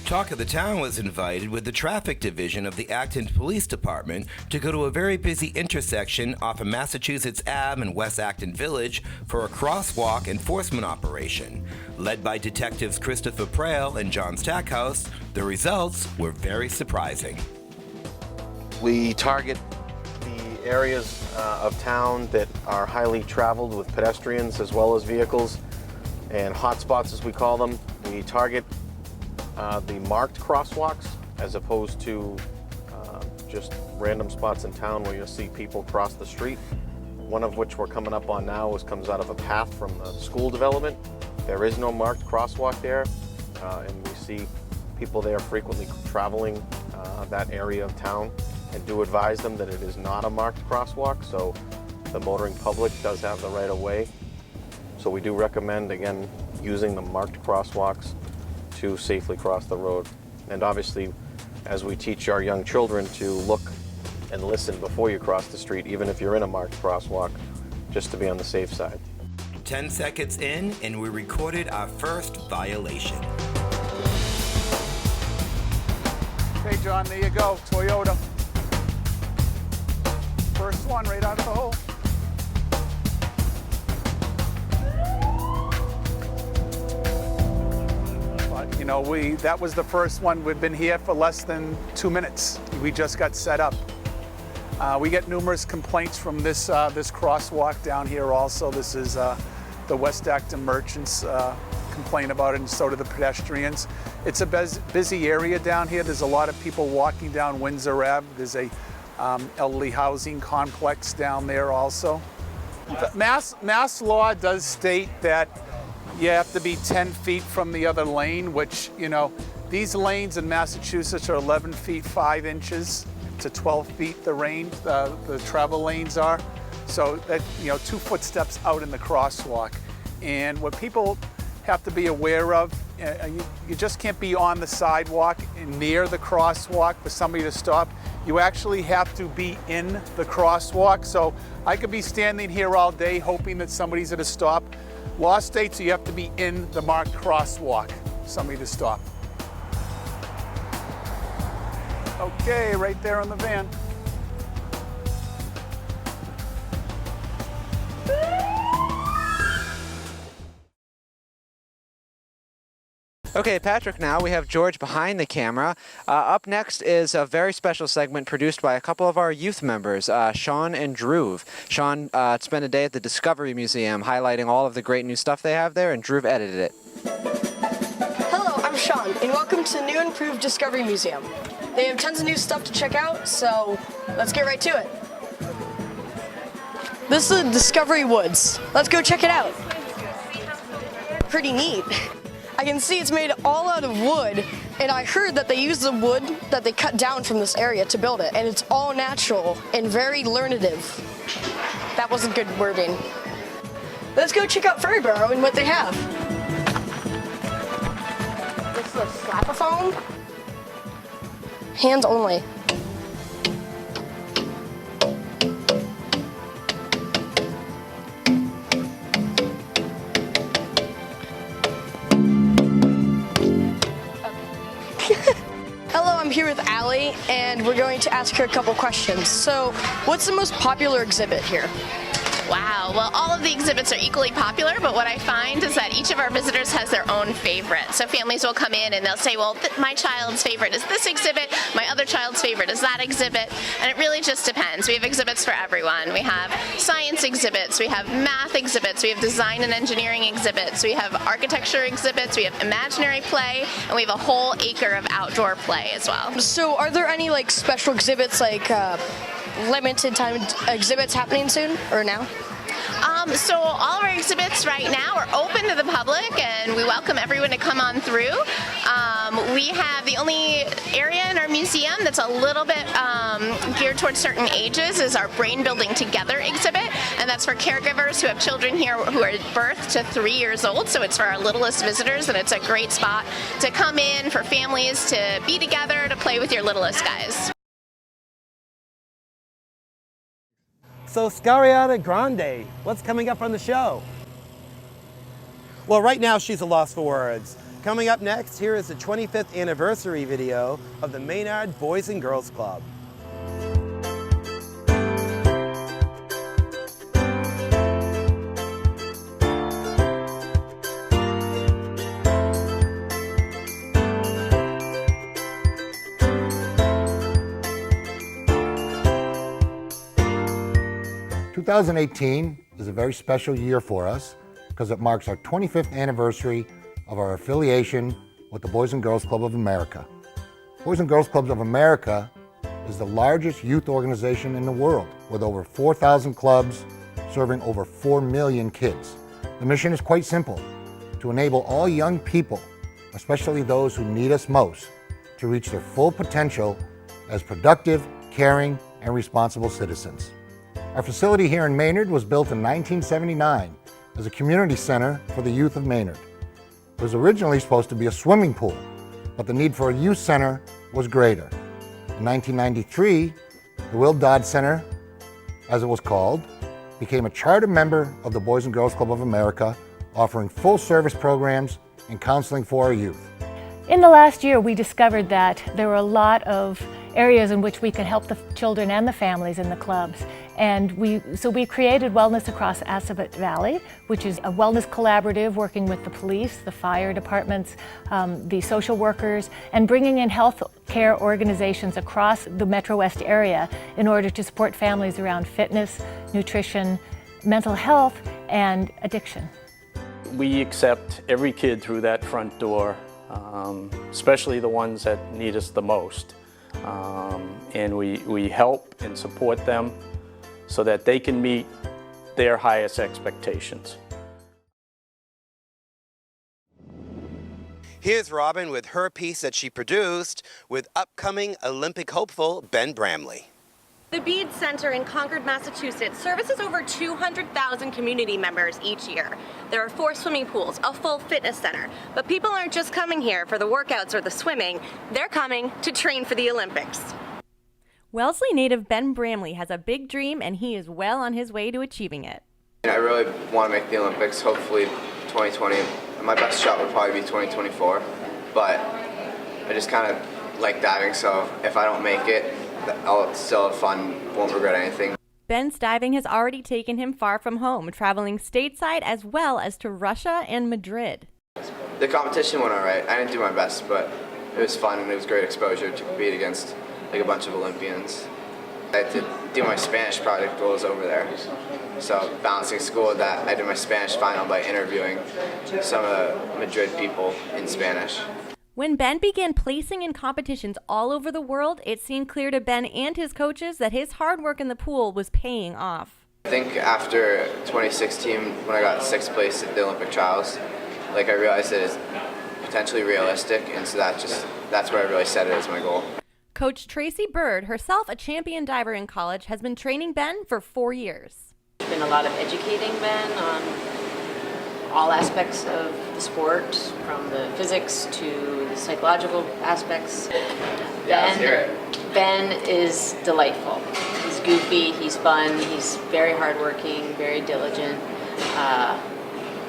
Talk of the Town was invited with the traffic division of the Acton Police Department to go to a very busy intersection off of Massachusetts Ave in West Acton Village for a crosswalk enforcement operation. Led by Detectives Christopher Prail and John Stackhouse, the results were very surprising. We target the areas of town that are highly traveled with pedestrians as well as vehicles, and hotspots as we call them. We target the marked crosswalks as opposed to just random spots in town where you'll see people cross the street. One of which we're coming up on now comes out of a path from the school development. There is no marked crosswalk there, and we see people there frequently traveling that area of town, and do advise them that it is not a marked crosswalk, so the motoring public does have the right of way. So we do recommend, again, using the marked crosswalks to safely cross the road. And obviously, as we teach our young children to look and listen before you cross the street, even if you're in a marked crosswalk, just to be on the safe side. 10 seconds in, and we recorded our first violation. Okay, John, there you go, Toyota. First one right out of the hole. But, you know, that was the first one. We've been here for less than 2 minutes. We just got set up. We get numerous complaints from this crosswalk down here also. This is the West Acton merchants complain about it, and so do the pedestrians. It's a busy area down here. There's a lot of people walking down Windsor Ave. There's a elderly housing complex down there also. Mass law does state that you have to be 10 feet from the other lane, which, you know, these lanes in Massachusetts are 11 feet 5 inches to 12 feet the travel lanes are. So that, you know, 2 footsteps out in the crosswalk. And what people have to be aware of, you just can't be on the sidewalk near the crosswalk for somebody to stop. You actually have to be in the crosswalk. So I could be standing here all day hoping that somebody's at a stop. Law states you have to be in the marked crosswalk for somebody to stop. Okay, right there on the van. Okay, Patrick, now we have George behind the camera. Up next is a very special segment produced by a couple of our youth members, Sean and Dhruv. Sean spent a day at the Discovery Museum highlighting all of the great new stuff they have there, and Dhruv edited it. Hello, I'm Sean, and welcome to the new and improved Discovery Museum. They have tons of new stuff to check out, so let's get right to it. This is the Discovery Woods. Let's go check it out. Pretty neat. I can see it's made all out of wood, and I heard that they use the wood that they cut down from this area to build it, and it's all natural and very learnative. That wasn't good wording. Let's go check out Fairy Barrow and what they have. This is a slap-a-phone. Hands only. Hello, I'm here with Allie, and we're going to ask her a couple questions. So, what's the most popular exhibit here? Wow, well, all of the exhibits are equally popular, but what I find is that each of our visitors has their own favorite. So families will come in and they'll say, well, my child's favorite is this exhibit, my other child's favorite is that exhibit, and it really just depends. We have exhibits for everyone. We have science exhibits, we have math exhibits, we have design and engineering exhibits, we have architecture exhibits, we have imaginary play, and we have a whole acre of outdoor play as well. So, are there any like special exhibits, like limited time exhibits happening soon or now? So all of our exhibits right now are open to the public, and we welcome everyone to come on through. We have the only area in our museum that's a little bit geared towards certain ages is our Brain Building Together exhibit, and that's for caregivers who have children here who are birth to 3 years old, so it's for our littlest visitors, and it's a great spot to come in for families to be together, to play with your littlest guys. So Scariata Grande, what's coming up on the show? Well, right now she's a loss for words. Coming up next, here is the 25th anniversary video of the Maynard Boys and Girls Club. Two 2018 is a very special year for us because it marks our 25th anniversary of our affiliation with the Boys and Girls Club of America. Boys and Girls Clubs of America is the largest youth organization in the world with over 4,000 clubs serving over 4 million kids. The mission is quite simple: to enable all young people, especially those who need us most, to reach their full potential as productive, caring, and responsible citizens. Our facility here in Maynard was built in 1979 as a community center for the youth of Maynard. It was originally supposed to be a swimming pool, but the need for a youth center was greater. In 1993, the Will Dodd Center, as it was called, became a charter member of the Boys and Girls Club of America, offering full-service programs and counseling for our youth. In the last year, we discovered that there were a lot of areas in which we could help the children and the families in the clubs. And so we created Wellness Across Assabet Valley, which is a wellness collaborative working with the police, the fire departments, the social workers, and bringing in health care organizations across the Metro West area in order to support families around fitness, nutrition, mental health, and addiction. We accept every kid through that front door, especially the ones that need us the most. And we help and support them so that they can meet their highest expectations. Here's Robin with her piece that she produced with upcoming Olympic hopeful Ben Bramley. The Bede Center in Concord, Massachusetts services over 200,000 community members each year. There are 4 swimming pools, a full fitness center. But people aren't just coming here for the workouts or the swimming, they're coming to train for the Olympics. Wellesley native Ben Bramley has a big dream and he is well on his way to achieving it. I really want to make the Olympics, hopefully 2020. My best shot would probably be 2024, but I just kind of like diving, so if I don't make it, I'll still have fun, won't regret anything. Ben's diving has already taken him far from home, traveling stateside as well as to Russia and Madrid. The competition went all right. I didn't do my best, but it was fun and it was great exposure to compete against like a bunch of Olympians. I had to do my Spanish project while I was over there. So balancing school with that, I did my Spanish final by interviewing some of the Madrid people in Spanish. When Ben began placing in competitions all over the world, it seemed clear to Ben and his coaches that his hard work in the pool was paying off. I think after 2016, when I got 6th place at the Olympic trials, I realized that it's potentially realistic, and so that's where I really set it as my goal. Coach Tracy Bird, herself a champion diver in college, has been training Ben for 4 years. There's been a lot of educating Ben on all aspects of the sport, from the physics to the psychological aspects. Yeah, let's hear it. Ben is delightful. He's goofy, he's fun, he's very hardworking, very diligent,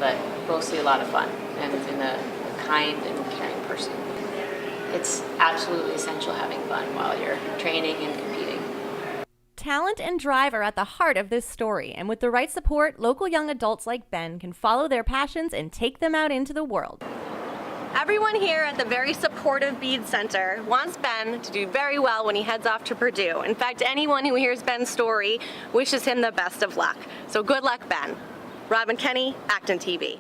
but mostly a lot of fun, and a kind and caring person. It's absolutely essential having fun while you're training and competing. Talent and drive are at the heart of this story, and with the right support, local young adults like Ben can follow their passions and take them out into the world. Everyone here at the very supportive Bede Center wants Ben to do very well when he heads off to Purdue. In fact, anyone who hears Ben's story wishes him the best of luck. So good luck, Ben. Robin Kenny, Acton TV.